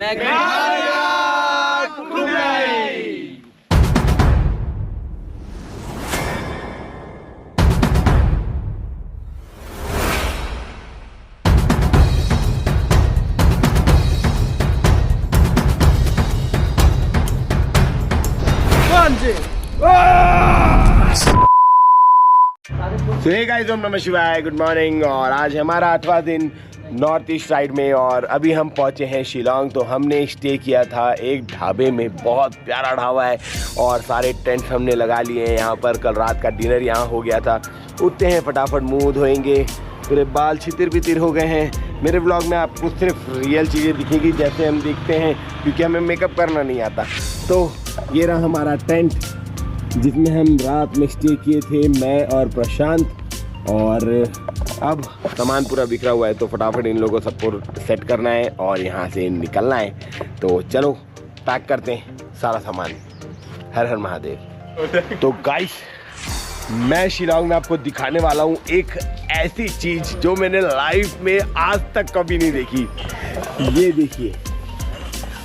Hey guys, ओम नमः शिवाय, good morning. और आज हमारा 8वां दिन नॉर्थ ईस्ट साइड में और अभी हम पहुंचे हैं शिलोंग। तो हमने स्टे किया था एक ढाबे में, बहुत प्यारा ढाबा है और सारे टेंट हमने लगा लिए हैं यहाँ पर। कल रात का डिनर यहाँ हो गया था। उठते हैं, फटाफट मुंह धोएंगे, पूरे बाल छितिर बितिर हो गए हैं। मेरे व्लॉग में आपको सिर्फ रियल चीज़ें दिखेंगी जैसे हम दिखते हैं, क्योंकि हमें मेकअप करना नहीं आता। तो ये रहा हमारा टेंट जिसमें हम रात में स्टे किए थे, मैं और प्रशांत। और अब सामान पूरा बिखरा हुआ है तो फटाफट इन लोगों को सबको सेट करना है और यहाँ से निकलना है। तो चलो पैक करते हैं सारा सामान। हर हर महादेव। तो गाइस, मैं शिलोंग में आपको दिखाने वाला हूँ एक ऐसी चीज़ जो मैंने लाइफ में आज तक कभी नहीं देखी। ये देखिए,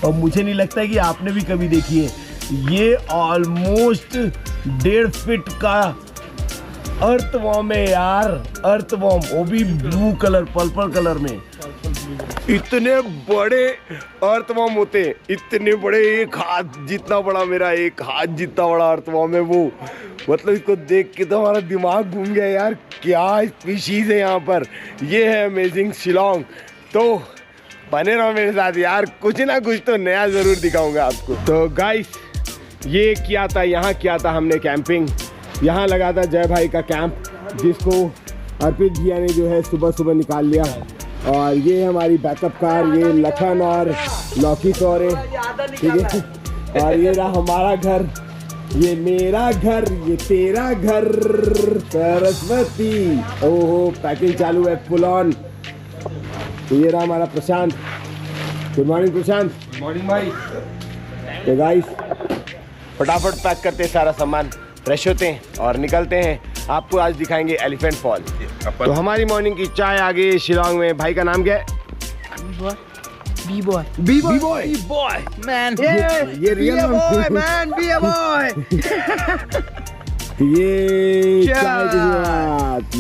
और मुझे नहीं लगता कि आपने भी कभी देखी है। ये ऑलमोस्ट 1.5 फीट का अर्थवॉर्म है यार, अर्थवॉर्म, वो भी ब्लू कलर, पर्पल कलर में। इतने बड़े अर्थवॉर्म होते हैं, इतने बड़े, एक हाथ जितना बड़ा, मेरा एक हाथ जितना बड़ा अर्थवॉर्म है वो। मतलब इसको देख के तो हमारा दिमाग घूम गया यार, क्या स्पीशीज है यहाँ पर। ये है अमेजिंग शिलोंग। तो बने रहो मेरे साथ यार, कुछ ना कुछ तो नया ज़रूर दिखाऊंगा आपको। तो गाइस, ये किया था, यहाँ किया था हमने कैंपिंग। यहाँ लगा था जय भाई का कैंप, जिसको अर्पित भैया ने जो है सुबह सुबह निकाल लिया। और ये हमारी बैकअप कार, ये लखन और लौकी सौरे, ठीक है। और ये रहा हमारा घर, ये मेरा घर, ये तेरा घर, सरस्वती। ओहो, पैकिंग चालू है फुल ऑन। तो ये रहा हमारा प्रशांत। गुड मॉर्निंग प्रशांत। गुड मॉर्निंग भाई। तो गाइस, फटाफट पैक करते हैं सारा सामान, फ्रेश होते हैं और निकलते हैं। आपको आज दिखाएंगे एलिफेंट फॉल। तो हमारी मॉर्निंग की चाय आ गई शिलोंग में। भाई का नाम क्या है? B boy man. ये real boy man, be a boy. ये चाय की बात,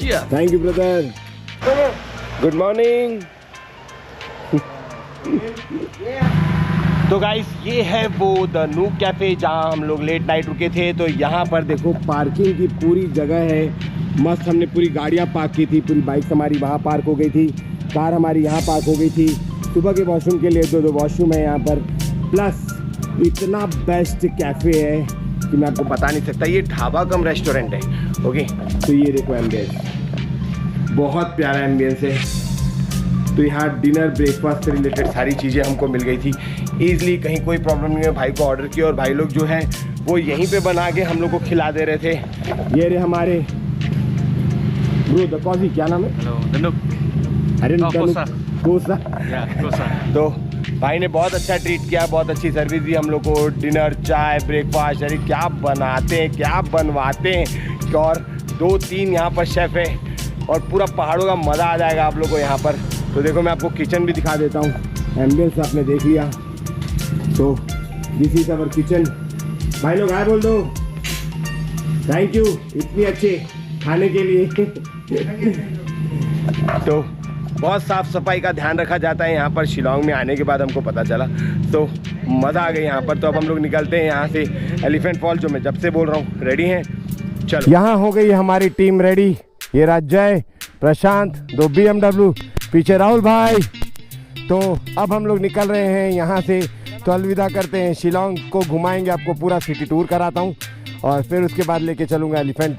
ये thank you brother. Good morning. तो गाइस, ये है वो द नूक कैफ़े जहाँ हम लोग लेट नाइट रुके थे। तो यहाँ पर देखो, पार्किंग की पूरी जगह है, मस्त। हमने पूरी गाड़ियाँ पार्क की थी, पूरी बाइक हमारी वहाँ पार्क हो गई थी, कार हमारी यहाँ पार्क हो गई थी। सुबह के वॉशरूम के लिए 2 वॉशरूम है यहाँ पर। प्लस इतना बेस्ट कैफ़े है कि मैं आपको बता नहीं सकता। ये ढाबा कम रेस्टोरेंट है, ओके। तो ये देखो एम्बियंस, बहुत प्यारा एम्बियंस है। तो यहाँ डिनर, ब्रेकफास्ट से रिलेटेड सारी चीज़ें हमको मिल गई थी ईज़िली, कहीं कोई प्रॉब्लम नहीं है। भाई को ऑर्डर किया और भाई लोग जो हैं वो यहीं पे बना के हम लोग को खिला दे रहे थे। ये रहे हमारे ब्रो, द कॉफी, क्या नाम है? अरे कोसा। तो भाई ने बहुत अच्छा ट्रीट किया, बहुत अच्छी सर्विस दी हम लोग को। डिनर, चाय, ब्रेकफास्ट, अरे क्या बनाते हैं, क्या बनवाते हैं। और 2-3 यहाँ पर शेफ़ है और पूरा पहाड़ों का मज़ा आ जाएगा आप लोग को यहाँ पर। तो देखो, मैं आपको किचन भी दिखा देता हूँ। एम्बियंस आपने देख लिया, तो दिस इज अवर किचन। भाई लोग हाय बोल दो, थैंक यू इतनी अच्छे खाने के लिए। तो बहुत साफ़ सफाई का ध्यान रखा जाता है यहाँ पर शिलोंग में आने के बाद हमको पता चला। तो मज़ा आ गया यहाँ पर। तो अब हम लोग निकलते हैं यहाँ से एलिफेंट फॉल, जो मैं जब से बोल रहा हूँ। रेडी हैं? चलो। यहाँ हो गई हमारी टीम रेडी। ये राजय, प्रशांत, 2 BMW, पीछे राहुल भाई। तो अब हम लोग निकल रहे हैं यहाँ से। तो अलविदा करते हैं। शिलोंग को घुमाएंगे, आपको पूरा सिटी टूर कराता हूँ और फिर उसके बाद लेके चलूँगा एलिफेंट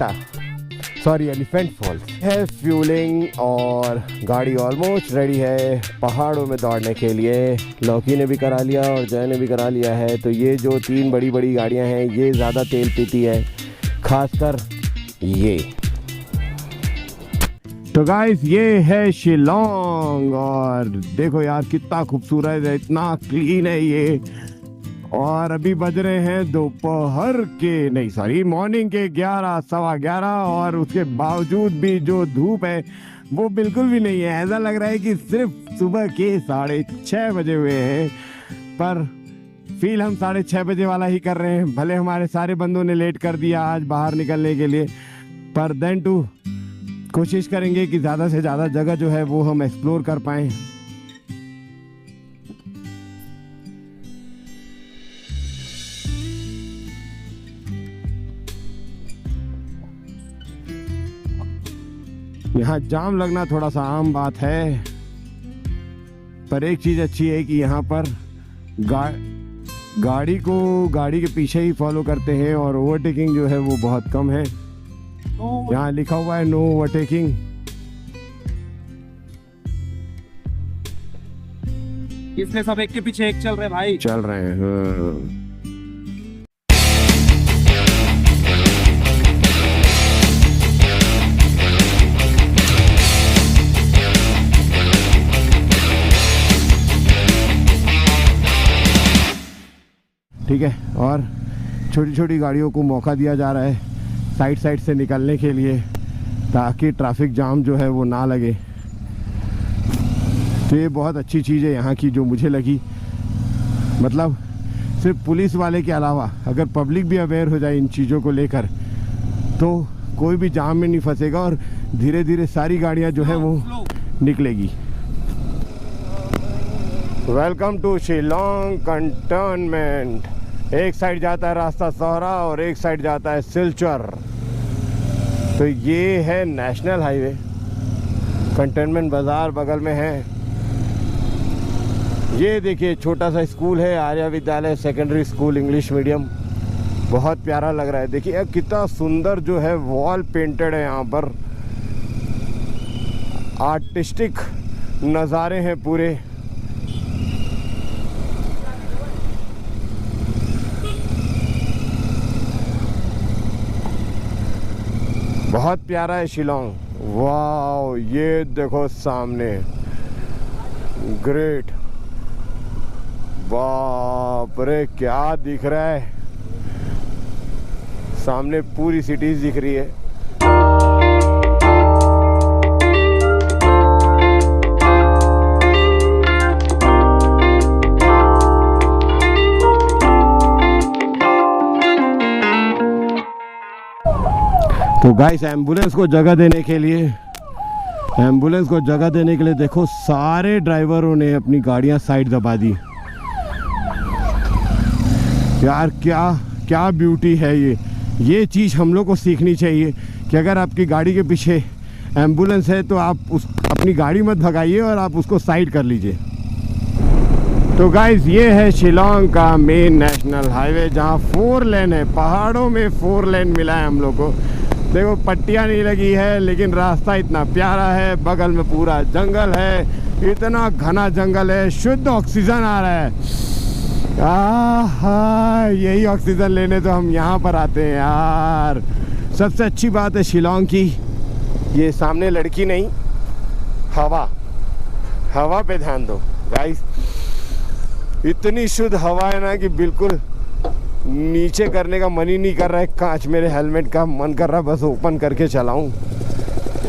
फॉल्स। है फ्यूलिंग और गाड़ी ऑलमोस्ट रेडी है पहाड़ों में दौड़ने के लिए। लौकी ने भी करा लिया और जय ने भी करा लिया है। तो ये जो 3 बड़ी बड़ी गाड़ियाँ हैं, ये ज़्यादा तेल पीती है, खासकर ये। तो गाइस, ये है शिलोंग और देखो यार कितना खूबसूरत है, इतना क्लीन है ये। और अभी बज रहे हैं दोपहर के, नहीं सॉरी, मॉर्निंग के 11, 11:15। और उसके बावजूद भी जो धूप है वो बिल्कुल भी नहीं है। ऐसा लग रहा है कि सिर्फ सुबह के 6:30 बजे हुए हैं, पर फील हम 6:30 बजे वाला ही कर रहे हैं। भले हमारे सारे बंदों ने लेट कर दिया आज बाहर निकलने के लिए, पर देन टू कोशिश करेंगे कि ज़्यादा से ज़्यादा जगह जो है वो हम एक्सप्लोर कर पाएँ। यहाँ जाम लगना थोड़ा सा आम बात है, पर एक चीज़ अच्छी है कि यहाँ पर गाड़ी के पीछे ही फॉलो करते हैं और ओवरटेकिंग जो है वो बहुत कम है। यहाँ लिखा हुआ है नो ओवरटेकिंग। इसमें सब एक के पीछे एक चल रहे भाई, चल रहे हैं। हाँ। ठीक है, और छोटी छोटी गाड़ियों को मौका दिया जा रहा है साइड से निकलने के लिए, ताकि ट्रैफिक जाम जो है वो ना लगे। तो ये बहुत अच्छी चीज़ है यहाँ की जो मुझे लगी। मतलब सिर्फ पुलिस वाले के अलावा अगर पब्लिक भी अवेयर हो जाए इन चीज़ों को लेकर, तो कोई भी जाम में नहीं फंसेगा और धीरे धीरे सारी गाड़ियाँ जो है वो निकलेगी। Welcome to Shillong cantonment. एक साइड जाता है रास्ता सोहरा और एक साइड जाता है सिलचर। तो ये है नेशनल हाईवे, कंटोनमेंट बाज़ार बगल में है। ये देखिए छोटा सा स्कूल है, आर्य विद्यालय सेकेंडरी स्कूल इंग्लिश मीडियम, बहुत प्यारा लग रहा है। देखिए कितना सुंदर जो है वॉल पेंटेड है यहाँ पर, आर्टिस्टिक नज़ारे हैं पूरे। बहुत प्यारा है शिलोंग। वाह, ये देखो सामने, ग्रेट, बाप रे क्या दिख रहा है। सामने पूरी सिटीज दिख रही है। तो गाइस एम्बुलेंस को जगह देने के लिए देखो सारे ड्राइवरों ने अपनी गाड़ियां साइड दबा दी। यार क्या क्या ब्यूटी है ये चीज़ हम लोग को सीखनी चाहिए कि अगर आपकी गाड़ी के पीछे एम्बुलेंस है तो आप अपनी गाड़ी मत भगाइए और आप उसको साइड कर लीजिए। तो गाइस ये है शिलोंग का मेन नेशनल हाईवे, जहाँ 4 लेन है। पहाड़ों में 4 लेन मिला है हम लोग को। देखो पट्टियाँ नहीं लगी है, लेकिन रास्ता इतना प्यारा है। बगल में पूरा जंगल है, इतना घना जंगल है, शुद्ध ऑक्सीजन आ रहा है। हाँ, यही ऑक्सीजन लेने तो हम यहाँ पर आते हैं यार। सबसे अच्छी बात है शिलोंग की, ये सामने लड़की नहीं, हवा पे ध्यान दो गाइस। इतनी शुद्ध हवा है ना कि बिल्कुल नीचे करने का मन ही नहीं कर रहा है। कांच मेरे हेलमेट का मन कर रहा है बस ओपन करके चलाऊं।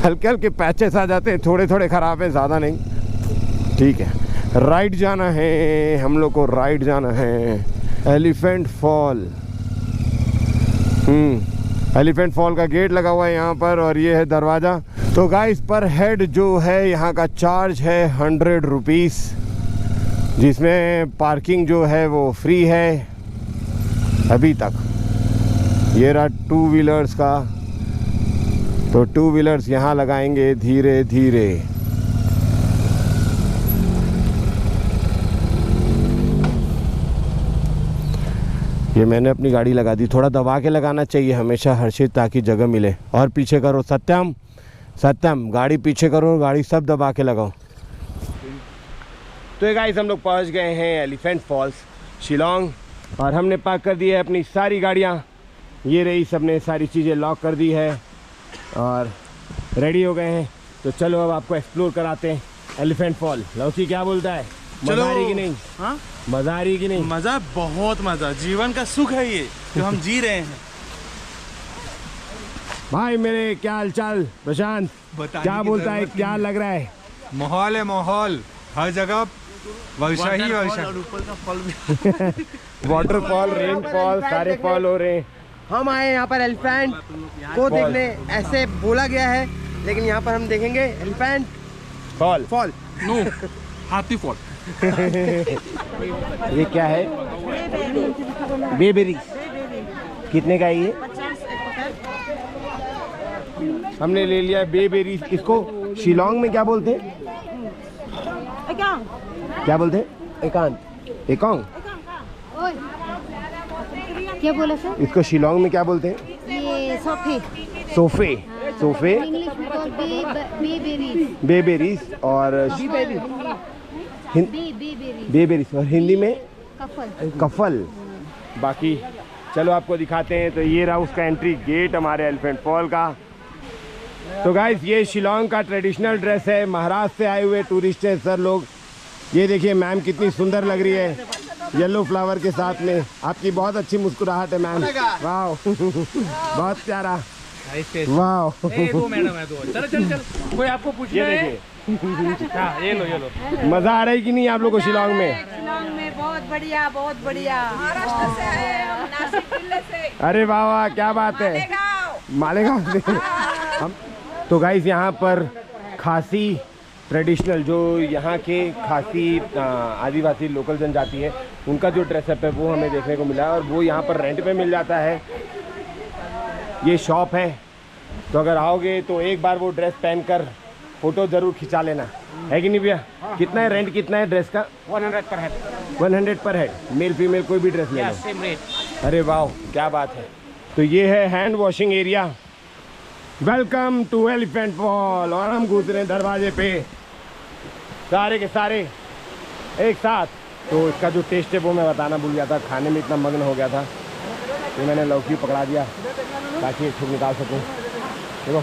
हल्के हल्के पैचेस आ जाते हैं, थोड़े थोड़े ख़राब है, ज़्यादा नहीं। ठीक है, राइट जाना है हम लोग को, राइट जाना है एलिफेंट फॉल। एलिफेंट फॉल का गेट लगा हुआ है यहाँ पर, और ये है दरवाज़ा। तो गाइस पर हेड जो है यहाँ का चार्ज है 100 रुपीज़, जिसमें पार्किंग जो है वो फ्री है अभी तक। ये रहा 2 व्हीलर्स का, तो 2 व्हीलर्स यहाँ लगाएंगे धीरे धीरे। ये मैंने अपनी गाड़ी लगा दी, थोड़ा दबा के लगाना चाहिए हमेशा हर्षित, ताकि जगह मिले। और पीछे करो सत्यम गाड़ी पीछे करो, गाड़ी सब दबा के लगाओ। तो ये गाइस हम लोग पहुँच गए हैं एलिफेंट फॉल्स शिलोंग, और हमने पार्क कर दी है अपनी सारी गाड़ियाँ। ये रही, सबने सारी चीज़ें लॉक कर दी है और रेडी हो गए हैं। तो चलो अब आपको एक्सप्लोर कराते हैं एलिफेंट फॉल। लौकी क्या बोलता है, मज़ा आ रही कि नहीं? हाँ, मज़ा आ रही कि नहीं? मज़ा, बहुत मज़ा, जीवन का सुख है ये जो हम जी रहे हैं। भाई मेरे क्या हाल चाल प्रशांत, क्या बोलता है, क्या लग रहा है? माहौल है, माहौल हर जगह वर्षा ही वर्षा। वाटरफॉल, रेनफॉल, सारे फॉल हो रहे हैं। हम आए यहाँ पर एलिफेंट को देखने, ऐसे बोला गया है, लेकिन यहाँ पर हम देखेंगे एलिफेंट फॉल। फॉल। नो, हाथी फॉल। ये क्या है? बेबेरी। कितने का है ये? हमने ले लिया बेबेरी। इसको शिलोंग में क्या बोलते हैं? क्या बोलते हैं? एकांत, एकांग। क्या बोला सर? इसको शिलोंग में क्या बोलते हैं? ये सोफे। सोफे। सोफे, इंग्लिश में बेबेरीज। बेबेरीज और बेबेरीज और हिंदी में कफल। कफल। बाकी चलो आपको दिखाते हैं। तो ये रहा उसका एंट्री गेट हमारे एलिफेंट फॉल का। तो गाइस ये शिलोंग का ट्रेडिशनल ड्रेस है। महाराष्ट्र से आए हुए टूरिस्ट हैं सर लोग। ये देखिए मैम कितनी सुंदर लग रही है येलो फ्लावर के साथ में। आपकी बहुत अच्छी मुस्कुराहट है मैम। वाह बहुत प्यारा। वाह दो मैडम है, दो। चलो चल चल, कोई आपको पूछना ये है? देखिए हाँ, ये लो ये लो। मजा आ रहा है कि नहीं आप लोग को शिलोंग में? शिलोंग में बहुत बढ़िया, बहुत बढ़िया। महाराष्ट्र से आए हैं हम, नासिक जिले से। अरे वाह वाह क्या बात है। मालेगांव से हम। तो गाइस यहाँ पर खासी ट्रेडिशनल, जो यहाँ के खासी आदिवासी लोकल जनजाति है, उनका जो ड्रेसअप है वो हमें देखने को मिला है और वो यहाँ पर रेंट पे मिल जाता है। ये शॉप है, तो अगर आओगे तो एक बार वो ड्रेस पहनकर फोटो जरूर खिंचा लेना, है कि नहीं भैया? कितना है रेंट, कितना है ड्रेस का? 100 पर हेड। 100 पर हेड, मेल फीमेल कोई भी ड्रेस ले लो। Same rate. अरे वाह क्या बात है। तो ये है hand washing area. Welcome to Elephant Fall. और हम घुस रहे हैं दरवाजे पे सारे के सारे एक साथ। तो इसका जो टेस्ट है वो मैं बताना भूल गया था, खाने में इतना मग्न हो गया था कि मैंने लौकी पकड़ा दिया ताकि एक ठुक निकाल सकूं। देखो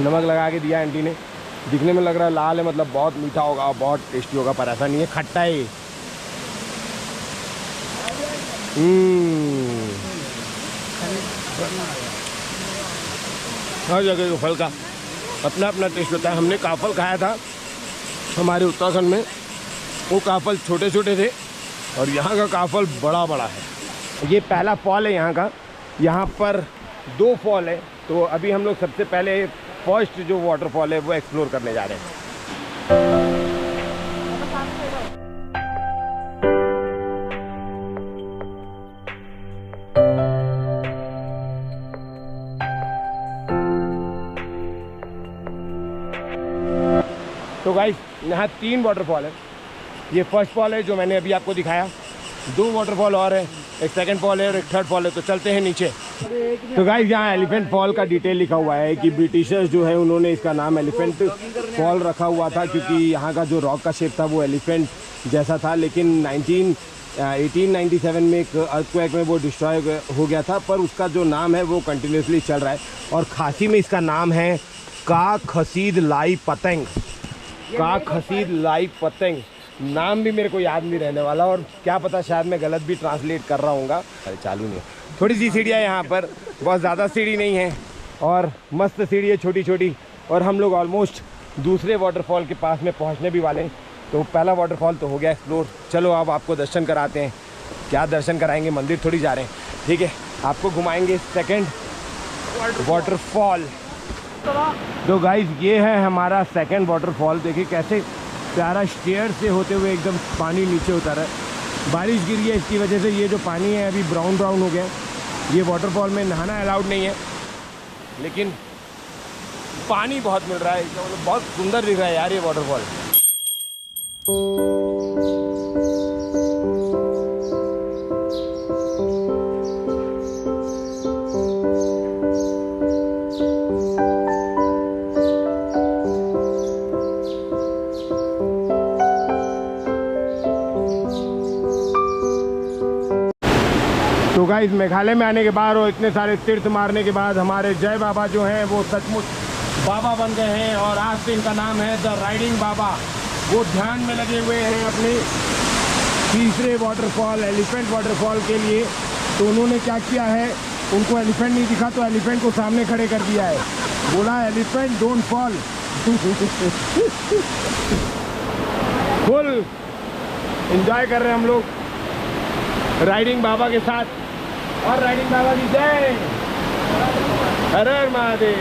नमक लगा के दिया आंटी ने। दिखने में लग रहा है लाल है, मतलब बहुत मीठा होगा और बहुत टेस्टी होगा, पर ऐसा नहीं है, खट्टा है ये। हर जगह के फल का अपना अपना टेस्ट होता है। हमने काफल खाया था हमारे उत्तराखंड में, वो काफल छोटे छोटे थे और यहाँ का काफल बड़ा बड़ा है। ये पहला फॉल है यहाँ का। यहाँ पर 2 फॉल है, तो अभी हम लोग सबसे पहले फर्स्ट जो वाटरफॉल है वो एक्सप्लोर करने जा रहे हैं। तो गाइस यहाँ 3 वाटरफॉल है। ये फर्स्ट फॉल है जो मैंने अभी आपको दिखाया। 2 वाटरफॉल और है, एक सेकंड फॉल है और एक थर्ड फॉल है। तो चलते हैं नीचे। तो गाइस यहाँ एलिफेंट फॉल का डिटेल लिखा हुआ है कि ब्रिटिशर्स जो है उन्होंने इसका नाम एलिफेंट फॉल रखा हुआ था क्योंकि यहाँ का जो रॉक का शेप था वो एलिफेंट जैसा था। लेकिन 1897 में एक अर्थक्वेक में वो डिस्ट्रॉय हो गया था, पर उसका जो नाम है वो कंटिन्यूसली चल रहा है। और खासी में इसका नाम है का खसीद लाई पतंग। का खसीद लाई पतंग नाम भी मेरे को याद नहीं रहने वाला, और क्या पता शायद मैं गलत भी ट्रांसलेट कर रहा हूँगा। अरे चालू नहीं है। थोड़ी सी सीढ़ियाँ यहाँ पर, बहुत ज़्यादा सीढ़ी नहीं है और मस्त सीढ़ी है छोटी छोटी। और हम लोग ऑलमोस्ट दूसरे वाटरफॉल के पास में पहुँचने भी वाले हैं। तो पहला वाटरफॉल तो हो गया एक्सप्लोर। चलो अब आपको दर्शन कराते हैं। क्या दर्शन कराएंगे, मंदिर थोड़ी जा रहे हैं, ठीक है। आपको घुमाएंगे सेकेंड वाटरफॉल। तो गाइस ये है हमारा सेकेंड वाटरफॉल। देखिए कैसे प्यारा स्टेयर से होते हुए एकदम पानी नीचे उतर है। बारिश गिरी है, इसकी वजह से ये जो पानी है अभी ब्राउन ब्राउन हो गया। ये वाटरफॉल में नहाना अलाउड नहीं है, लेकिन पानी बहुत मिल रहा है। मतलब बहुत सुंदर दिख रहा है यार ये वाटरफॉल। तो गाइस मेघालय में आने के बाद और इतने सारे तीर्थ मारने के बाद हमारे जय बाबा जो हैं वो सचमुच बाबा बन गए हैं। और आज से इनका नाम है द राइडिंग बाबा। वो ध्यान में लगे हुए हैं अपने तीसरे वाटरफॉल एलिफेंट वाटरफॉल के लिए। तो उन्होंने क्या किया है, उनको एलिफेंट नहीं दिखा तो एलिफेंट को सामने खड़े कर दिया है, बोला elephant don't fall. Full enjoy कर रहे हैं हम लोग राइडिंग बाबा के साथ, और राइडिंग बाबा की जय, हर हर महादेव।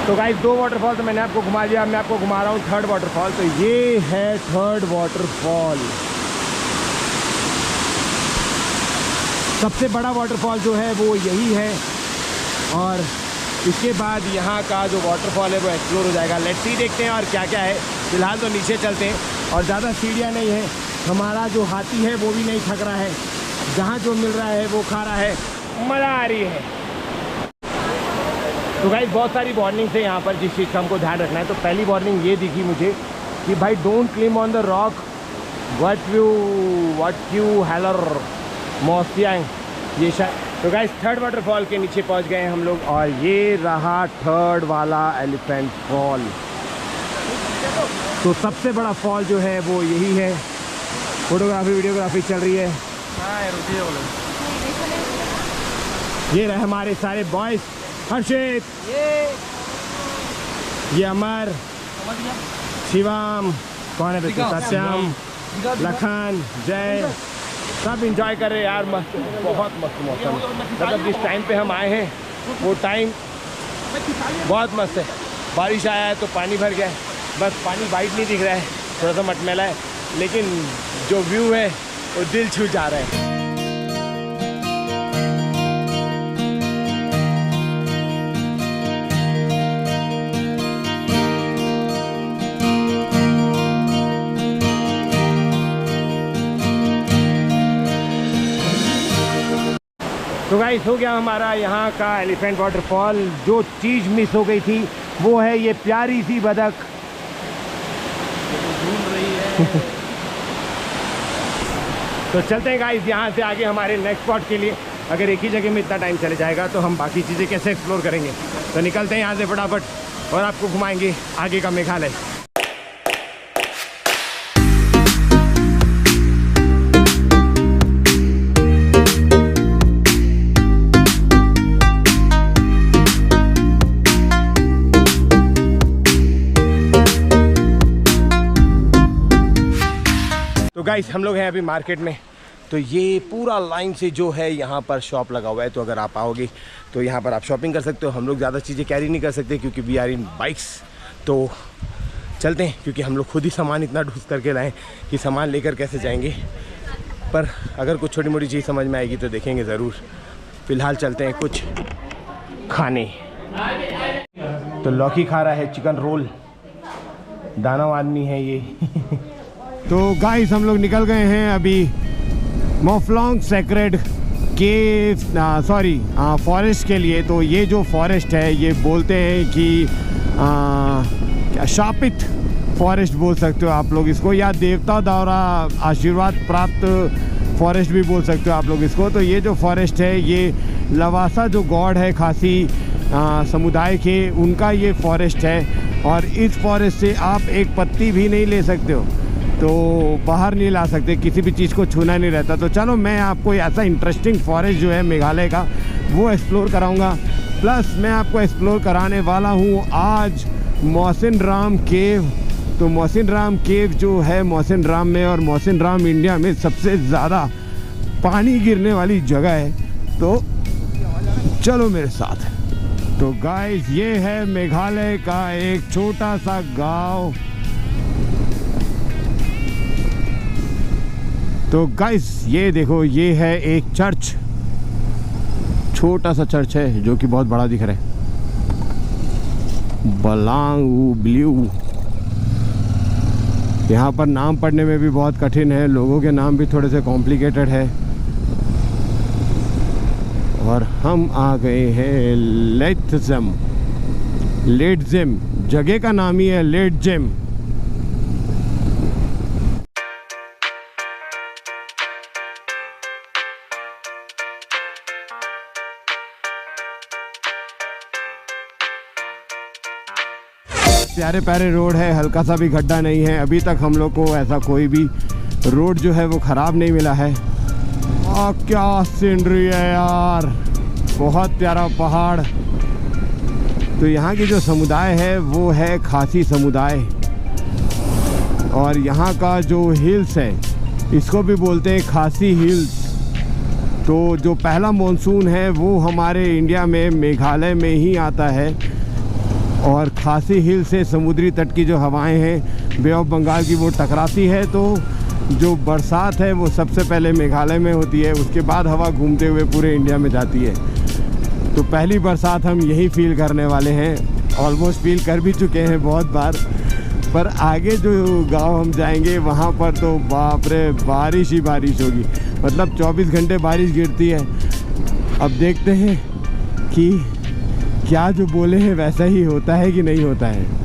तो गाइस 2 वाटरफॉल तो मैंने आपको घुमा दिया, अब मैं आपको घुमा रहा हूँ 3rd वाटरफॉल। तो ये है 3rd वाटरफॉल, सबसे बड़ा वाटरफॉल जो है वो यही है, और इसके बाद यहाँ का जो वाटरफॉल है वो एक्सप्लोर हो जाएगा। लेट्स सी देखते हैं और क्या क्या है। फिलहाल तो नीचे चलते हैं, और ज़्यादा सीढ़ियाँ नहीं है, हमारा जो हाथी है वो भी नहीं थक रहा है, जहाँ जो मिल रहा है वो खा रहा है, मज़ा आ रही है। तो गाइस बहुत सारी वार्निंग्स है यहाँ पर जिस चीज़ का हमको ध्यान रखना है। तो पहली वार्निंग ये दिखी मुझे कि भाई don't climb on the rock, what you हेलर मोस्टियांग, ये शायद। तो गाइस 3rd वाटरफॉल के नीचे पहुँच गए हैं हम लोग, और ये रहा 3rd वाला एलिफेंट फॉल। तो सबसे बड़ा फॉल जो है वो यही है। फोटोग्राफी वीडियोग्राफी चल रही है। ये रहे हमारे सारे बॉयज, हर्षित, ये अमर, शिवम, कौन है बेटा, सत्यम, लखन, जय, सब इंजॉय कर रहे हैं यार। मस्त, बहुत मस्त मौसम, मतलब जिस टाइम पे हम आए हैं वो टाइम बहुत मस्त है। बारिश आया है तो पानी भर गया है, बस पानी वाइट नहीं दिख रहा है, थोड़ा सा मटमैला है, लेकिन जो व्यू है वो दिल छू जा रहा है। तो गाइस हो गया हमारा यहाँ का एलिफेंट वाटरफॉल। जो चीज़ मिस हो गई थी वो है ये प्यारी सी बतख, घूम रही है। तो चलते हैं गाइस यहाँ से आगे हमारे नेक्स्ट स्पॉट के लिए। अगर एक ही जगह में इतना टाइम चले जाएगा तो हम बाकी चीज़ें कैसे एक्सप्लोर करेंगे। तो निकलते हैं यहाँ से फटाफट और आपको घुमाएंगे आगे का मेघालय। तो गाइस हम लोग हैं अभी मार्केट में। तो ये पूरा लाइन से जो है यहाँ पर शॉप लगा हुआ है, तो अगर आप आओगे तो यहाँ पर आप शॉपिंग कर सकते हो। हम लोग ज़्यादा चीज़ें कैरी नहीं कर सकते क्योंकि वी आर इन बाइक्स। तो चलते हैं, क्योंकि हम लोग खुद ही सामान इतना ढूंढ करके लाएँ कि सामान लेकर कैसे जाएंगे। पर अगर कुछ छोटी मोटी चीज़ समझ में आएगी तो देखेंगे ज़रूर। फ़िलहाल चलते हैं कुछ खाने। तो लौकी खा रहा है चिकन रोल, दाना आदमी है ये। तो गाइस हम लोग निकल गए हैं अभी मोफलोंग सेक्रेड केव फॉरेस्ट के लिए। तो ये जो फॉरेस्ट है ये बोलते हैं कि क्या शापित फॉरेस्ट बोल सकते हो आप लोग इसको, या देवता द्वारा आशीर्वाद प्राप्त फॉरेस्ट भी बोल सकते हो आप लोग इसको। तो ये जो फॉरेस्ट है ये लवासा जो गॉड है खासी समुदाय के, उनका ये फॉरेस्ट है। और इस फॉरेस्ट से आप एक पत्ती भी नहीं ले सकते हो, तो बाहर नहीं ला सकते, किसी भी चीज़ को छूना नहीं रहता। तो चलो मैं आपको ऐसा इंटरेस्टिंग फॉरेस्ट जो है मेघालय का वो एक्सप्लोर कराऊंगा। प्लस मैं आपको एक्सप्लोर कराने वाला हूँ आज मौसिन राम केव। तो मौसिन राम केव जो है मौसिन राम में, और मौसिन राम इंडिया में सबसे ज़्यादा पानी गिरने वाली जगह है। तो चलो मेरे साथ। तो गाइस ये है मेघालय का एक छोटा सा गांव। तो गाइस ये देखो, ये है एक चर्च, छोटा सा चर्च है जो कि बहुत बड़ा दिख रहा है, बलांग ब्लू। यहाँ पर नाम पढ़ने में भी बहुत कठिन है, लोगों के नाम भी थोड़े से कॉम्प्लिकेटेड है। और हम आ गए हैं लेटजेम, जगह का नाम ही है लेटजेम। प्यारे प्यारे रोड है, हल्का सा भी गड्ढा नहीं है। अभी तक हम लोग को ऐसा कोई भी रोड जो है वो ख़राब नहीं मिला है। क्या सीनरी है यार, बहुत प्यारा पहाड़। तो यहाँ की जो समुदाय है वो है खासी समुदाय, और यहाँ का जो हिल्स है इसको भी बोलते हैं खासी हिल्स। तो जो पहला मॉनसून है वो हमारे इंडिया में मेघालय में ही आता है, और खासी हिल से समुद्री तट की जो हवाएं हैं बे ऑफ बंगाल की वो टकराती है। तो जो बरसात है वो सबसे पहले मेघालय में होती है, उसके बाद हवा घूमते हुए पूरे इंडिया में जाती है। तो पहली बरसात हम यही फील करने वाले हैं, ऑलमोस्ट फील कर भी चुके हैं बहुत बार। पर आगे जो गांव हम जाएंगे वहाँ पर तो बाप रे बारिश ही बारिश होगी, मतलब 24 घंटे बारिश गिरती है। अब देखते हैं कि क्या जो बोले हैं वैसा ही होता है कि नहीं होता है।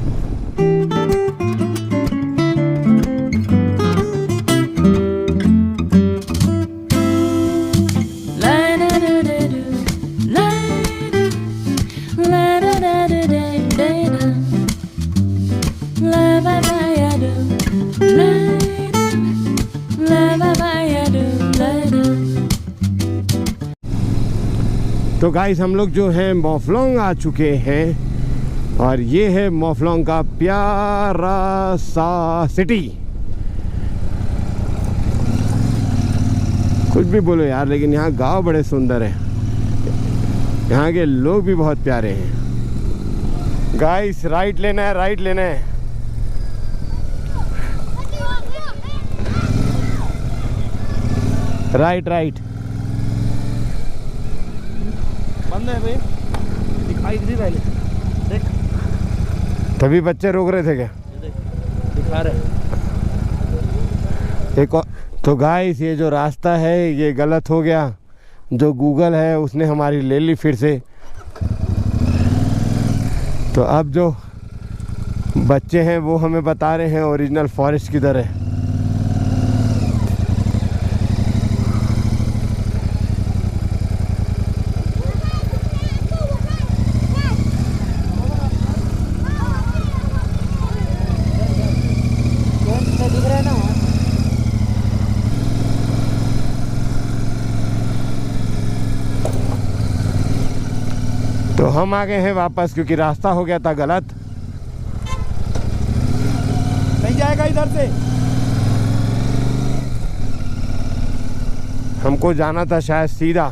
तो गाइस हम लोग जो है मोफलोंग आ चुके हैं, और ये है मोफलोंग का प्यारा सा सिटी। कुछ भी बोलो यार, लेकिन यहाँ गांव बड़े सुंदर हैं, यहाँ के लोग भी बहुत प्यारे हैं। गाइस राइट लेना है, राइट लेना है। राइट राइट बंद है भाई, दिखाई नहीं पहले देख। तभी बच्चे रोक रहे थे क्या? दिखा रहे एक और। तो गाइस ये जो रास्ता है ये गलत हो गया, जो गूगल है उसने हमारी ले ली फिर से। तो अब जो बच्चे हैं वो हमें बता रहे हैं ओरिजिनल फॉरेस्ट किधर है। तो हम आ गए हैं वापस, क्योंकि रास्ता हो गया था गलत। नहीं जाएगा इधर से, हमको जाना था शायद सीधा।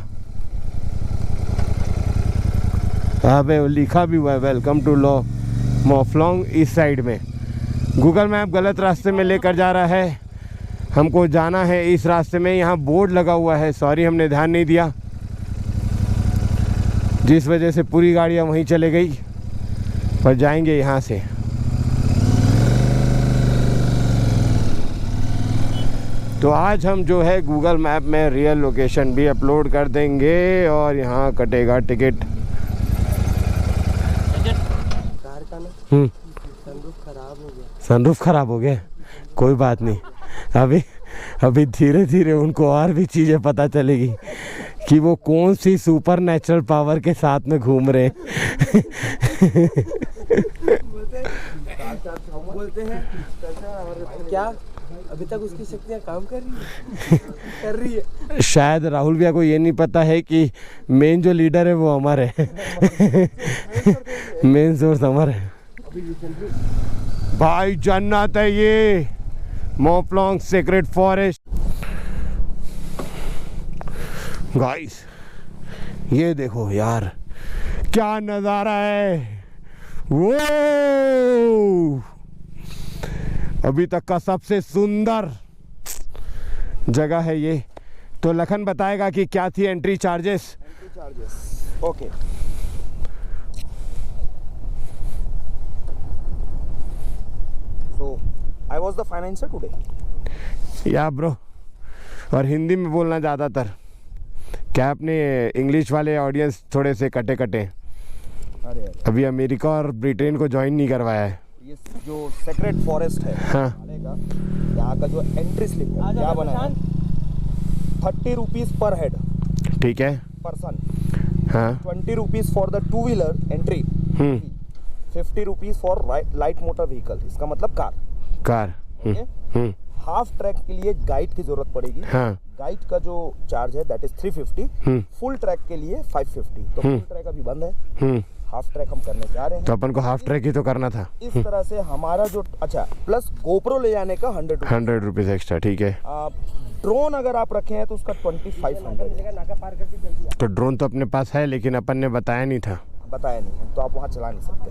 अबे लिखा भी हुआ है वेलकम टू मोफलोंग इस साइड में। गूगल मैप गलत रास्ते में लेकर जा रहा है, हमको जाना है इस रास्ते में। यहाँ बोर्ड लगा हुआ है, सॉरी हमने ध्यान नहीं दिया, जिस वजह से पूरी गाड़ियाँ वहीं चले गई। पर जाएंगे यहाँ से। तो आज हम जो है गूगल मैप में रियल लोकेशन भी अपलोड कर देंगे, और यहाँ कटेगा टिकट। कार का ना सनरूफ खराब हो गया। सनरूफ खराब हो गया, कोई बात नहीं। अभी धीरे धीरे उनको और भी चीज़ें पता चलेगी कि वो कौन सी सुपर नेचुरल पावर के साथ में घूम रहे हैं। बोलते हैं क्या अभी तक उसकी शक्तियाँ काम कर रही है? शायद राहुल भैया को ये नहीं पता है कि मेन जो लीडर है वो अमर है। मेन सोर्स अमर है भाई। जन्नत है ये मोफलोंग सेक्रेट फॉरेस्ट। गाइस ये देखो यार क्या नज़ारा है, वो अभी तक का सबसे सुंदर जगह है ये। तो लखन बताएगा कि क्या थी entry charges. Okay So I was the financer today. या ब्रो, और हिंदी में बोलना ज़्यादातर। क्या अपने इंग्लिश वाले ऑडियंस थोड़े से कटे कटे, अरे अभी अमेरिका और ब्रिटेन को ज्वाइन नहीं करवाया है। ये जो सेक्रेट फॉरेस्ट है हाँ। यहाँ का जो एंट्री स्लिप है क्या बना है, 30 रुपीज़ पर हेड, ठीक है पर्सन। हाँ 20 rupees for the 2 wheeler entry, 50 rupees for light motor vehicle, इसका मतलब कार। कार। हाफ ट्रैक के लिए गाइड की जरूरत पड़ेगी। हाँ गाइड का जो चार्ज है दैट इज 350, फुल ट्रैक के लिए 550। तो फुल ट्रैक अभी बंद है, हाफ ट्रैक हम करने जा रहे हैं। तो अपन को हाफ ट्रैक ही तो करना था। इस तरह से हमारा जो अच्छा प्लस गोप्रो ले जाने का 100 रुपीज़ एक्स्ट्रा, ठीक है। ड्रोन अगर आप रखे हैं तो उसका 2500। तो ड्रोन तो अपने पास है लेकिन अपन ने बताया नहीं था। बताया नहीं है तो आप वहाँ चला नहीं सकते।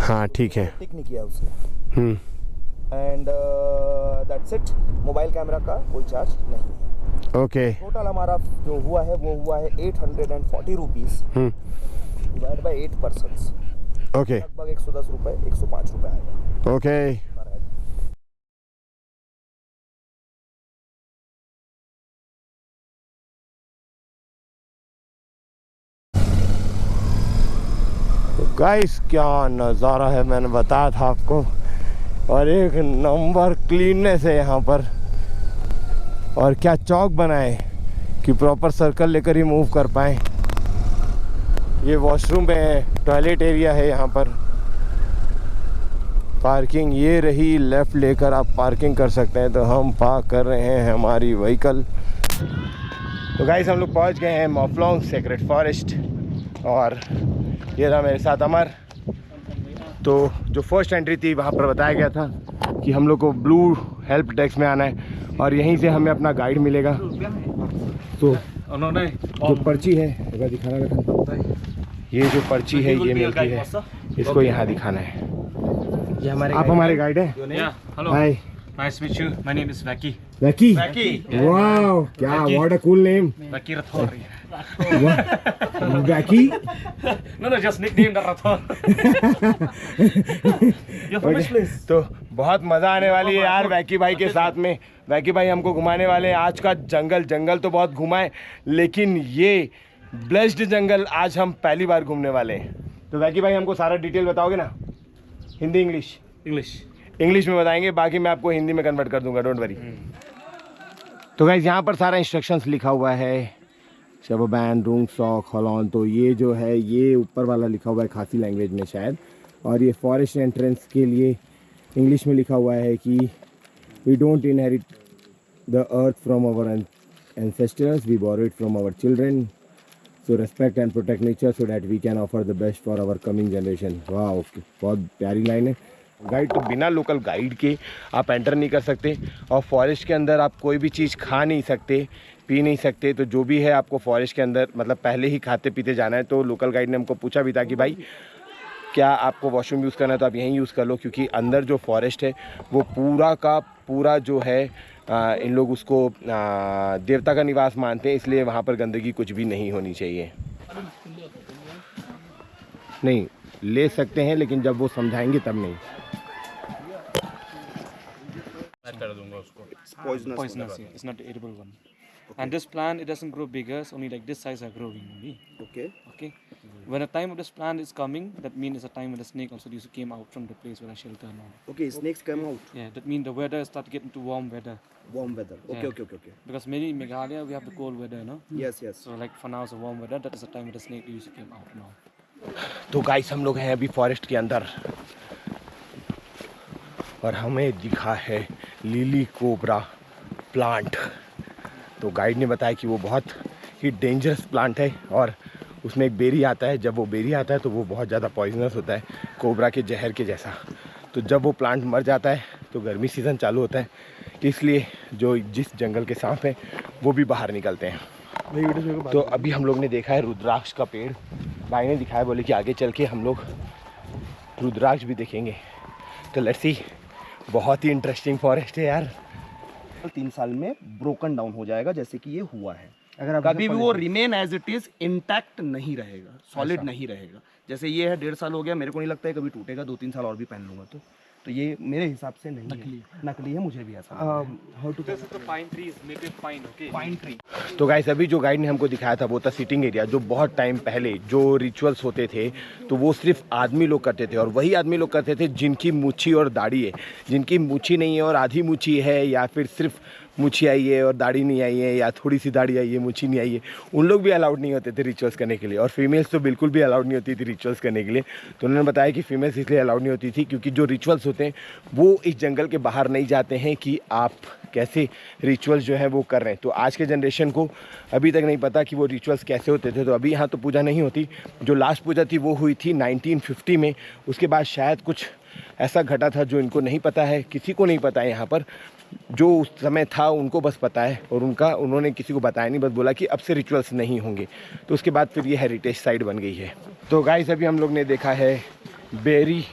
हाँ ठीक है। टिक नहीं किया उसने। And that's it. Mobile camera का कोई चार्ज नहीं है। ओके। टोटल हमारा जो हुआ है वो हुआ है 840 rupees divide by 8 persons. Okay. लगभग 110 रुपये 105 रुपये आएगा। ओके। गाइस क्या नज़ारा है, मैंने बताया था आपको। और एक नंबर क्लीननेस है यहाँ पर। और क्या चौक बनाए कि प्रॉपर सर्कल लेकर ही मूव कर पाएँ। ये वॉशरूम है, टॉयलेट एरिया है यहाँ पर। पार्किंग ये रही, लेफ़्ट लेकर आप पार्किंग कर सकते हैं। तो हम पार्क कर रहे हैं हमारी व्हीकल। तो गाइस हम लोग पहुँच गए हैं मॉफलोंग सेक्रेट फॉरेस्ट। और ये रहा मेरे साथ अमर। तो जो फर्स्ट एंट्री थी वहाँ पर बताया गया था कि हम लोग को ब्लू हेल्प डेस्क में आना है और यहीं से हमें अपना गाइड मिलेगा। तो उन्होंने जो पर्ची है अगर दिखाना बेटा, ये जो पर्ची है ये मिलती है, इसको यहाँ दिखाना है। ये हमारे आप हमारे गाइड हैं? Hello, hi, nice to meet you, my name is Vicky. Vicky. Vicky. Wow, क्या what a cool name. Vicky Rathore. Vicky. No, just nickname Rathore. You're from which place? तो बहुत मज़ा आने वाली है यार वैकी भाई के साथ में। वैकी भाई हमको घुमाने वाले हैं आज का जंगल तो बहुत घुमाए, लेकिन ये ब्लेस्ड जंगल आज हम पहली बार घूमने वाले हैं। तो वैकी भाई हमको सारा डिटेल बताओगे ना? हिंदी इंग्लिश? इंग्लिश में बताएंगे, बाकी मैं आपको हिंदी में कन्वर्ट कर दूंगा, डोंट वरी। तो गाइस यहाँ पर सारा इंस्ट्रक्शंस लिखा हुआ है, शबोबैन, रूंग सॉक, हॉलॉन। तो ये जो है ये ऊपर वाला लिखा हुआ है खासी लैंग्वेज में शायद। और ये फॉरेस्ट एंट्रेंस के लिए इंग्लिश में लिखा हुआ है कि we don't inherit the earth from our ancestors, we borrow it from our children, so respect and protect nature so that we can offer the best for our coming generation. वाह, okay, बहुत प्यारी line है। Guide तो बिना local guide के आप enter नहीं कर सकते और फॉरेस्ट के अंदर आप कोई भी चीज़ खा नहीं सकते, पी नहीं सकते। तो जो भी है आपको फॉरेस्ट के अंदर मतलब पहले ही खाते पीते जाना है। तो लोकल गाइड ने हमको पूछा भी था कि भाई क्या आपको वॉशरूम यूज़ करना है तो आप यहीं यूज़ कर लो, क्योंकि अंदर जो फॉरेस्ट है वो पूरा का पूरा जो है इन लोग उसको देवता का निवास मानते हैं, इसलिए वहाँ पर गंदगी कुछ भी नहीं होनी चाहिए। नहीं ले सकते हैं लेकिन जब वो समझाएंगे तब नहीं। Poisonous, yeah. It's not the edible one. Okay. And this plant, it doesn't grow bigger. It's only like this size are growing only. Okay. When the time of this plant is coming, that means it's a time when the snake also used to came out from the place where I shelter now. Okay, snakes come out. Yeah, that means the weather start getting to warm weather. Warm weather. Okay, Yeah. okay. Because many in Meghalaya we have the cold weather, no? Yes. So like for now it's a warm weather. That is the time when the snake used to came out now. तो guys हम लोग हैं अभी forest के अंदर और हमें दिखा है लिली कोबरा प्लांट। तो गाइड ने बताया कि वो बहुत ही डेंजरस प्लांट है और उसमें एक बेरी आता है। जब वो बेरी आता है तो वो बहुत ज़्यादा पॉइजनस होता है, कोबरा के जहर के जैसा। तो जब वो प्लांट मर जाता है तो गर्मी सीज़न चालू होता है, इसलिए जो जिस जंगल के सांप हैं वो भी बाहर निकलते हैं। तो अभी हम लोग ने देखा है रुद्राक्ष का पेड़, भाई ने दिखाया, बोले कि आगे चल के हम लोग रुद्राक्ष भी देखेंगे। तो लेट्स सी, बहुत ही इंटरेस्टिंग फॉरेस्ट है यार। 3 साल में ब्रोकन डाउन हो जाएगा जैसे कि ये हुआ है। अगर कभी भी वो remain as it is intact नहीं रहेगा, सॉलिड नहीं रहेगा। जैसे ये है 1.5 साल हो गया, मेरे को नहीं लगता है कभी टूटेगा। 2-3 साल और भी पहन लूंगा तो ये मेरे हिसाब से नहीं है, नकली है, मुझे भी ऐसा This is the pine tree, is native pine, okay? Pine tree. तो गाइस अभी जो गाइड ने हमको दिखाया था वो था सिटिंग एरिया, जो बहुत टाइम पहले जो रिचुअल्स होते थे तो वो सिर्फ आदमी लोग करते थे, और वही आदमी लोग करते थे जिनकी मूछी और दाढ़ी है। जिनकी मूछी नहीं है और आधी मूछी है, या फिर सिर्फ मूछी आई है और दाढ़ी नहीं आई है, या थोड़ी सी दाढ़ी आई है मूछी नहीं आई है, उन लोग भी अलाउड नहीं होते थे रिचुअल्स करने के लिए। और फीमेल्स तो बिल्कुल भी अलाउड नहीं होती थी रिचुअल्स करने के लिए। तो उन्होंने बताया कि फीमेल्स इसलिए अलाउड नहीं होती थी क्योंकि जो रिचुअल्स होते हैं वो इस जंगल के बाहर नहीं जाते हैं कि आप कैसे रिचुअल्स जो है वो कर रहे हैं। तो आज के जनरेशन को अभी तक नहीं पता कि वो रिचुअल्स कैसे होते थे। तो अभी यहाँ तो पूजा नहीं होती। जो लास्ट पूजा थी वो हुई थी 1950 में। उसके बाद शायद कुछ ऐसा घटा था जो इनको नहीं पता है, किसी को नहीं पता है यहाँ पर। जो उस समय था उनको बस पता है, और उन्होंने किसी को बताया नहीं, बस बोला कि अब से रिचुअल्स नहीं होंगे। तो उसके बाद फिर ये हेरिटेज साइट बन गई है। तो गाइस अभी हम लोग ने देखा है बेरी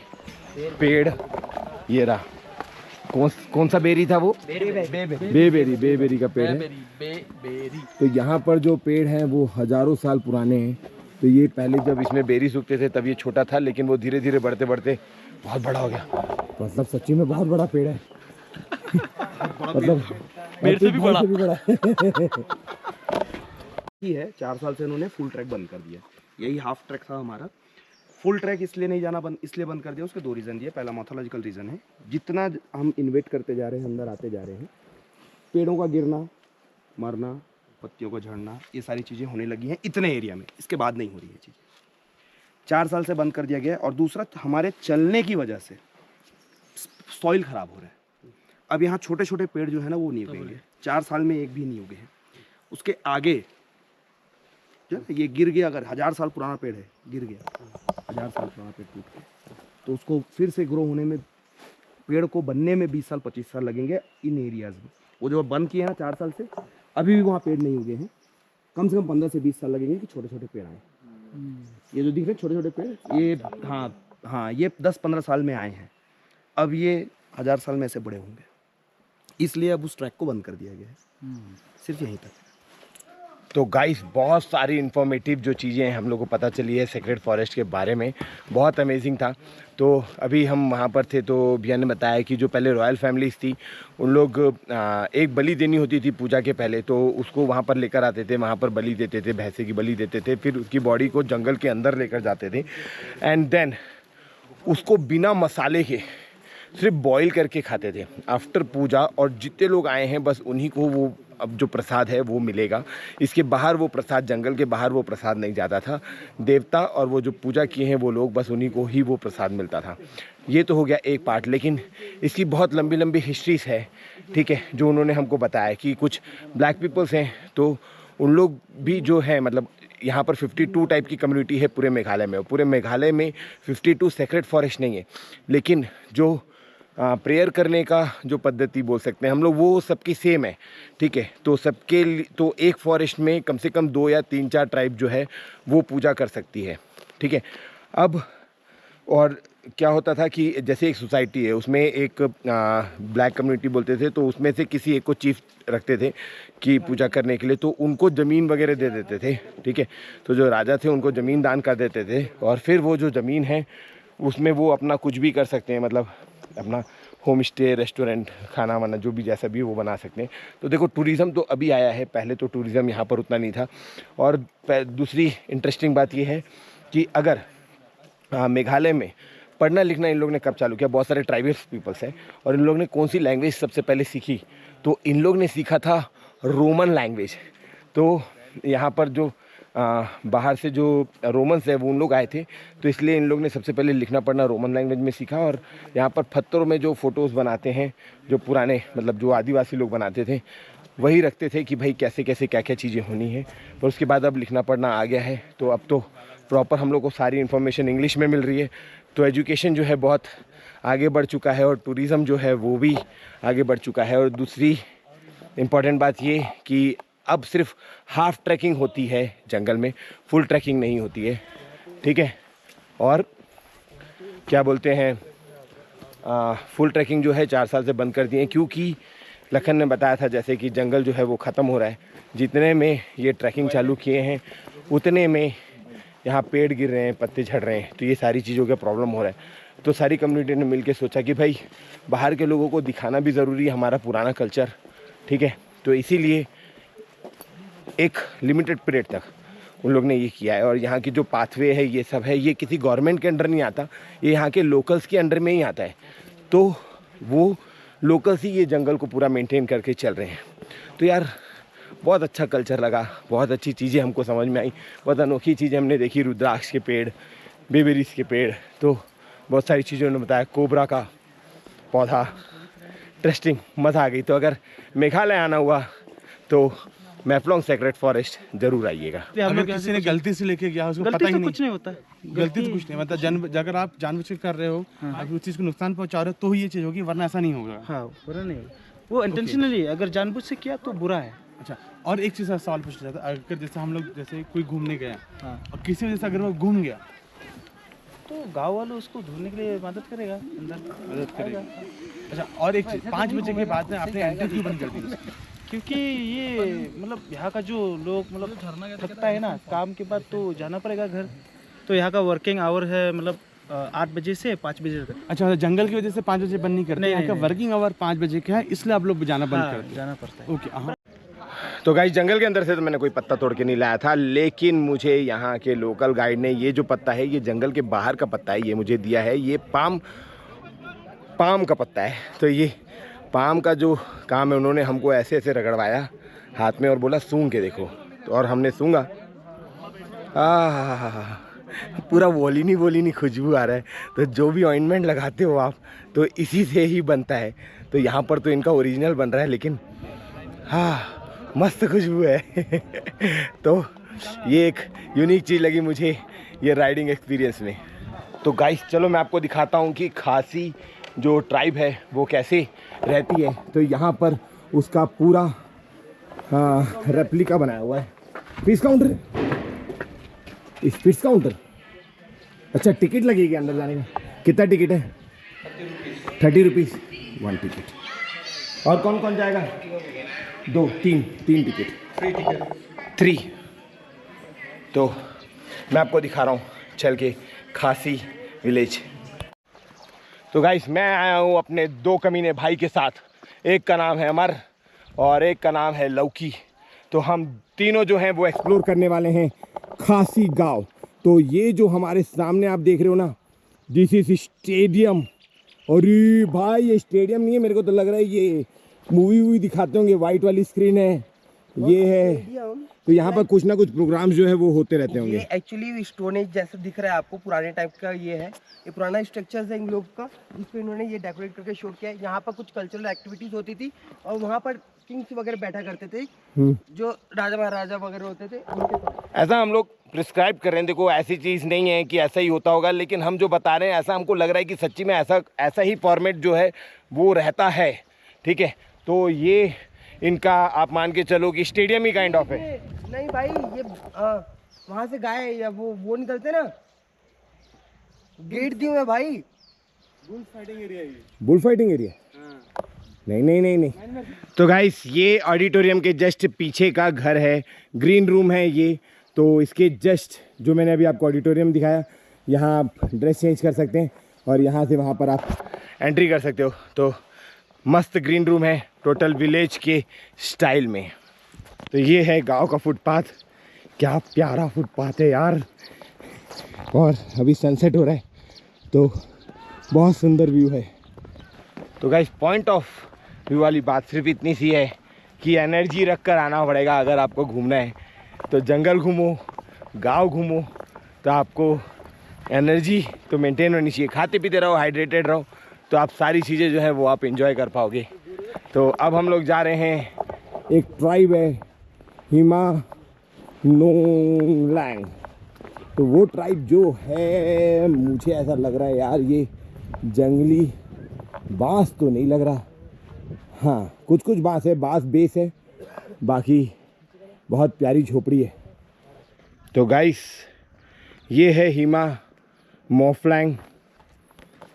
पेड़, ये रहा। कौन सा बेरी था वो? बेबेरी का पेड़ है। तो यहाँ पर जो पेड़ हैं वो हजारों साल पुराने हैं। तो ये पहले जब इसमें बेरी सूखते थे तब ये छोटा था, लेकिन वो धीरे धीरे बढ़ते बढ़ते बहुत बड़ा हो गया। मतलब सच्ची में बहुत बड़ा पेड़ है। मतलब पेड़ से भी बड़ा ही है। 4 साल से इन्होंने फुल ट्रैक बंद कर दिया। यही हाफ ट्रैक था हमारा। फुल ट्रैक इसलिए नहीं जाना इसलिए बंद कर दिया, उसके 2 रीज़न दिए। पहला मैथोलॉजिकल रीज़न है, जितना हम इन्वेट करते जा रहे हैं, अंदर आते जा रहे हैं, पेड़ों का गिरना, मरना, पत्तियों का झड़ना, ये सारी चीज़ें होने लगी हैं इतने एरिया में। इसके बाद नहीं हो रही है चीज़ें। 4 साल से बंद कर दिया गया। और दूसरा, हमारे चलने की वजह से सॉइल ख़राब हो रहा है। अब यहाँ छोटे छोटे पेड़ जो है ना वो नहीं उगेंगे। 4 साल में एक भी नहीं उगे हैं। उसके आगे जो ये गिर गया, अगर 1000 साल पुराना पेड़ है, गिर गया, 1000 साल पुराना पेड़ टूट गया, तो उसको फिर से ग्रो होने में, पेड़ को बनने में 20 साल 25 साल लगेंगे इन एरियाज़ में। वो जो बंद किए हैं 4 साल से, अभी भी वहाँ पेड़ नहीं उगे हैं। कम से कम 15 से 20 साल लगेंगे कि छोटे छोटे पेड़ आए। ये जो दिख रहे छोटे छोटे पेड़, ये हाँ ये 10-15 साल में आए हैं। अब ये 1000 साल में ऐसे बड़े होंगे। इसलिए अब उस ट्रैक को बंद कर दिया गया है, सिर्फ यहीं तक। तो गाइस बहुत सारी इन्फॉर्मेटिव जो चीज़ें हम लोग को पता चली है सेक्रेड फॉरेस्ट के बारे में, बहुत अमेजिंग था। तो अभी हम वहाँ पर थे तो भैया ने बताया कि जो पहले रॉयल फैमिलीज थी उन लोग एक बलि देनी होती थी पूजा के पहले, तो उसको वहाँ पर लेकर आते थे, वहाँ पर बलि देते थे, भैंसे की बलि देते थे, फिर उसकी बॉडी को जंगल के अंदर लेकर जाते थे एंड देन उसको बिना मसाले के सिर्फ बॉईल करके खाते थे आफ्टर पूजा। और जितने लोग आए हैं बस उन्हीं को वो अब जो प्रसाद है वो मिलेगा। इसके बाहर वो प्रसाद, जंगल के बाहर वो प्रसाद नहीं जाता था। देवता और वो जो पूजा किए हैं वो लोग, बस उन्हीं को ही वो प्रसाद मिलता था। ये तो हो गया एक पार्ट, लेकिन इसकी बहुत लंबी लंबी हिस्ट्रीज है, ठीक है, जो उन्होंने हमको बताया कि कुछ ब्लैक पीपल्स हैं तो उन लोग भी जो है, मतलब यहाँ पर 52 टाइप की कम्युनिटी है पूरे मेघालय में। पूरे मेघालय में 52 सेक्रेड फॉरेस्ट नहीं है, लेकिन जो प्रेयर करने का जो पद्धति बोल सकते हैं हम लोग, वो सबकी सेम है, ठीक है। तो सबके तो एक फॉरेस्ट में कम से कम 2 या 3-4 ट्राइब जो है वो पूजा कर सकती है, ठीक है। अब और क्या होता था कि जैसे एक सोसाइटी है, उसमें एक ब्लैक कम्युनिटी बोलते थे, तो उसमें से किसी एक को चीफ रखते थे कि पूजा करने के लिए, तो उनको ज़मीन वगैरह दे देते थे, ठीक है। तो जो राजा थे उनको ज़मीन दान कर देते थे, और फिर वो जो ज़मीन है उसमें वो अपना कुछ भी कर सकते हैं, मतलब अपना होम स्टे, रेस्टोरेंट, खाना वाना जो भी जैसा भी वो बना सकते हैं। तो देखो टूरिज़्म तो अभी आया है, पहले तो टूरिज़्म यहाँ पर उतना नहीं था। और दूसरी इंटरेस्टिंग बात ये है कि अगर मेघालय में पढ़ना लिखना इन लोग ने कब चालू किया, बहुत सारे ट्राइबल्स पीपल्स हैं, और इन लोग ने कौन सी लैंग्वेज सबसे पहले सीखी, तो इन लोग ने सीखा था रोमन लैंग्वेज। तो यहाँ पर जो बाहर से जो रोमन्स है वो उन लोग आए थे, तो इसलिए इन लोग ने सबसे पहले लिखना पढ़ना रोमन लैंग्वेज में सीखा। और यहाँ पर पत्थरों में जो फ़ोटोज़ बनाते हैं, जो पुराने मतलब जो आदिवासी लोग बनाते थे, वही रखते थे कि भाई कैसे कैसे क्या क्या चीज़ें होनी है। पर उसके बाद अब लिखना पढ़ना आ गया है, तो अब तो प्रॉपर हम लोग को सारी इन्फॉर्मेशन इंग्लिश में मिल रही है। तो एजुकेशन जो है बहुत आगे बढ़ चुका है, और टूरिज़्म जो है वो भी आगे बढ़ चुका है। और दूसरी इम्पॉर्टेंट बात ये कि अब सिर्फ हाफ ट्रैकिंग होती है जंगल में, फुल ट्रैकिंग नहीं होती है, ठीक है। और क्या बोलते हैं, फुल ट्रैकिंग जो है 4 साल से बंद कर दिए, क्योंकि लखन ने बताया था जैसे कि जंगल जो है वो ख़त्म हो रहा है। जितने में ये ट्रैकिंग चालू किए हैं उतने में यहाँ पेड़ गिर रहे हैं, पत्ते झड़ रहे हैं, तो ये सारी चीज़ों का प्रॉब्लम हो रहा है। तो सारी कम्युनिटी ने मिलकर सोचा कि भाई बाहर के लोगों को दिखाना भी ज़रूरी है हमारा पुराना कल्चर, ठीक है। तो इसीलिए एक लिमिटेड पीरियड तक उन लोग ने ये किया है। और यहाँ की जो पाथवे है ये सब है, ये किसी गवर्नमेंट के अंडर नहीं आता, ये यहाँ के लोकल्स के अंडर में ही आता है। तो वो लोकल्स ही ये जंगल को पूरा मेंटेन करके चल रहे हैं। तो यार बहुत अच्छा कल्चर लगा, बहुत अच्छी चीज़ें हमको समझ में आई, बहुत अनोखी चीज़ें हमने देखी, रुद्राक्ष के पेड़, बेबेरीज के पेड़, तो बहुत सारी चीज़ें उन्होंने बताया, कोबरा का पौधा, इंटरेस्टिंग, मज़ा आ गई। तो अगर मेघालय आना हुआ तो मैफ्लोंग सेक्रेट फॉरेस्ट जरूर आइएगा। अगर किसी ने गलती से लेके गया उसको पता ही नहीं, कुछ नहीं होता, गलती तो कुछ नहीं, मतलब अगर आप जानबूझ के कर रहे हो, आप उस चीज़ को नुकसान पहुंचा रहे हो तो ही ये चीज़ होगी, वरना ऐसा नहीं होगा। हाँ बुरा नहीं, वो इंटेंशनली, अगर जानबूझ से किया तो बुरा है। अच्छा, और एक चीज़ का सवाल पूछना चाहता, अगर जैसे हम लोग जैसे कोई घूमने गया और किसी वजह से अगर वो घूम गया तो गाँव वालों उसको ढूंढने के लिए मदद करेगा, अंदर मदद करेगा। अच्छा, और एक चीज़, 5 बजे के बाद में आपने एंट्री क्यों बंद कर दी? क्योंकि ये मतलब यहाँ का जो लोग मतलब थकता है ना काम के बाद, तो जाना पड़ेगा घर। तो यहाँ का वर्किंग आवर है मतलब 8 बजे से 5 बजे तक। अच्छा, जंगल की वजह से 5 बजे बंद नहीं करते, यहाँ का वर्किंग आवर 5 बजे का है, इसलिए आप लोग जाना बंद करते हैं। जाना पड़ता है। ओके, हाँ। तो गाइस जंगल के अंदर से तो मैंने कोई पत्ता तोड़ के नहीं लाया था, लेकिन मुझे यहाँ के लोकल गाइड ने ये जो पत्ता है, ये जंगल के बाहर का पत्ता है, ये मुझे दिया है। ये पाम का पत्ता है। तो ये पाम का जो काम है, उन्होंने हमको ऐसे ऐसे रगड़वाया हाथ में और बोला सूंघ के देखो। तो और हमने सूंघा, पूरा वोलिनी खुशबू आ रहा है। तो जो भी ऑइंटमेंट लगाते हो आप, तो इसी से ही बनता है। तो यहाँ पर तो इनका ओरिजिनल बन रहा है, लेकिन हाँ मस्त खुशबू है। तो ये एक यूनिक चीज़ लगी मुझे ये राइडिंग एक्सपीरियंस में। तो गाइस चलो मैं आपको दिखाता हूँ कि खासी जो ट्राइब है वो कैसे रहती है। तो यहाँ पर उसका पूरा रेप्लिका बनाया हुआ है। फीस काउंटर, फीस काउंटर, अच्छा टिकट लगेगी अंदर जाने का। कितना टिकट है? 30 रुपीज़ 1 टिकट। और कौन कौन जाएगा? 3 टिकट, 3। तो मैं आपको दिखा रहा हूँ चल के खासी विलेज। तो गाइस मैं आया हूँ अपने 2 कमीने भाई के साथ। एक का नाम है अमर और एक का नाम है लौकी। तो हम तीनों जो हैं वो एक्सप्लोर करने वाले हैं खासी गांव। तो ये जो हमारे सामने आप देख रहे हो ना, दिस इज स्टेडियम। अरे भाई ये स्टेडियम नहीं है, मेरे को तो लग रहा है ये मूवी दिखाते होंगे, वाइट वाली स्क्रीन है ये है। तो यहाँ पर कुछ ना कुछ प्रोग्राम जो है वो होते रहते होंगे। ये एक्चुअली स्टोन एज जैसा दिख रहा है आपको, पुराने टाइप का ये है। ये पुराना स्ट्रक्चर है इन लोग का, जिसपे इन्होंने ये डेकोरेट करके शो किया है। यहाँ पर कुछ कल्चरल एक्टिविटीज होती थी और वहाँ पर किंग्स वगैरह बैठा करते थे, जो राजा महाराजा वगैरह होते थे उनके साथ। ऐसा हम लोग प्रिस्क्राइब कर रहे हैं, देखो ऐसी चीज़ नहीं है कि ऐसा ही होता होगा, लेकिन हम जो बता रहे हैं ऐसा हमको लग रहा है कि सच्ची में ऐसा ही फॉर्मेट जो है वो रहता है। ठीक है, तो ये इनका आप मान के चलो कि स्टेडियम ही काइंड ऑफ है। नहीं भाई, ये वहाँ से गाय या वो निकलते ना, गेट दिए हुए भाई। बुल फाइटिंग एरिया नहीं। तो गाइस ये ऑडिटोरियम के जस्ट पीछे का घर है, ग्रीन रूम है ये। तो इसके जस्ट जो मैंने अभी आपको ऑडिटोरियम दिखाया, यहाँ आप ड्रेस चेंज कर सकते हैं और यहाँ से वहाँ पर आप एंट्री कर सकते हो। तो मस्त ग्रीन रूम है, टोटल विलेज के स्टाइल में। तो ये है गांव का फुटपाथ, क्या प्यारा फुटपाथ है यार। और अभी सनसेट हो रहा है तो बहुत सुंदर व्यू है। तो गाइस पॉइंट ऑफ व्यू वाली बात सिर्फ इतनी सी है कि एनर्जी रख कर आना पड़ेगा अगर आपको घूमना है। तो जंगल घूमो, गांव घूमो, तो आपको एनर्जी तो मेंटेन होनी चाहिए। खाते पीते रहो, हाइड्रेटेड रहो, तो आप सारी चीज़ें जो है वो आप एंजॉय कर पाओगे। तो अब हम लोग जा रहे हैं, एक ट्राइब है हिमा नोंगलैंग। तो वो ट्राइब जो है, मुझे ऐसा लग रहा है यार ये जंगली बांस तो नहीं लग रहा। हाँ कुछ बांस है, बांस बेस है, बाकी बहुत प्यारी झोपड़ी है। तो गाइस ये है हिमा मोफ्लैंग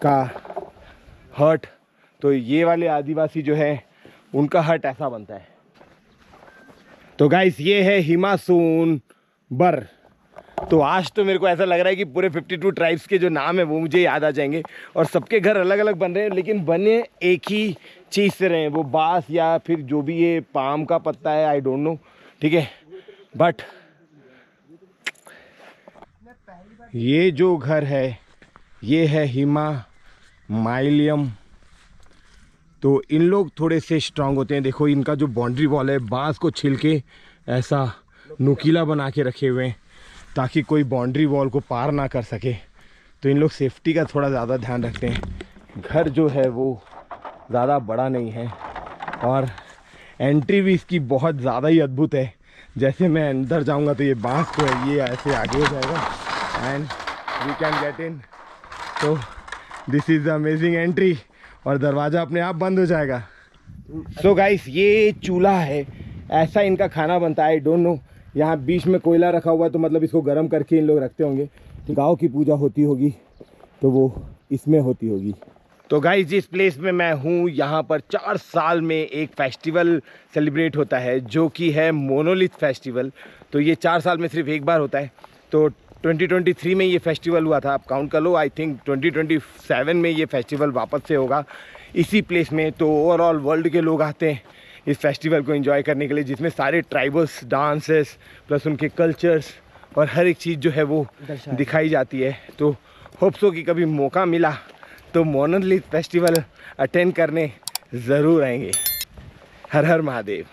का हट। तो ये वाले आदिवासी जो है उनका हट ऐसा बनता है। तो गाइस ये है हिमासून बर। तो आज तो मेरे को ऐसा लग रहा है कि पूरे 52 ट्राइब्स के जो नाम है वो मुझे याद आ जाएंगे। और सबके घर अलग अलग बन रहे हैं, लेकिन बने एक ही चीज़ से रहे हैं, वो बांस या फिर जो भी ये पाम का पत्ता है, आई डोंट नो। ठीक है, बट ये जो घर है ये है हिमालयम। तो इन लोग थोड़े से स्ट्रांग होते हैं। देखो इनका जो बाउंड्री वॉल है बांस को छिल के ऐसा नुकीला बना के रखे हुए हैं ताकि कोई बाउंड्री वॉल को पार ना कर सके। तो इन लोग सेफ्टी का थोड़ा ज़्यादा ध्यान रखते हैं। घर जो है वो ज़्यादा बड़ा नहीं है और एंट्री भी इसकी बहुत ज़्यादा ही अद्भुत है। जैसे मैं अंदर जाऊंगा तो ये बांस को है ये ऐसे आगे हो जाएगा and we can get in. तो this is the amazing entry और दरवाज़ा अपने आप बंद हो जाएगा। सो गाइस ये चूल्हा है, ऐसा इनका खाना बनता है। आई डोंट नो, यहाँ बीच में कोयला रखा हुआ है तो मतलब इसको गर्म करके इन लोग रखते होंगे। गाँव की पूजा होती होगी तो वो इसमें होती होगी। तो गाइस जिस प्लेस में मैं हूँ यहाँ पर 4 साल में एक फेस्टिवल सेलिब्रेट होता है जो कि है मोनोलिथ फेस्टिवल। तो ये 4 साल में सिर्फ एक बार होता है। तो 2023 में ये फेस्टिवल हुआ था, आप काउंट कर लो। आई थिंक 2027 में ये फेस्टिवल वापस से होगा इसी प्लेस में। तो ओवरऑल वर्ल्ड के लोग आते हैं इस फेस्टिवल को एंजॉय करने के लिए, जिसमें सारे ट्राइबल्स डांसेस प्लस उनके कल्चर्स और हर एक चीज़ जो है वो दिखाई जाती है। तो होप सो कि कभी मौका मिला तो मोनोलिथ फेस्टिवल अटेंड करने ज़रूर आएंगे। हर हर महादेव।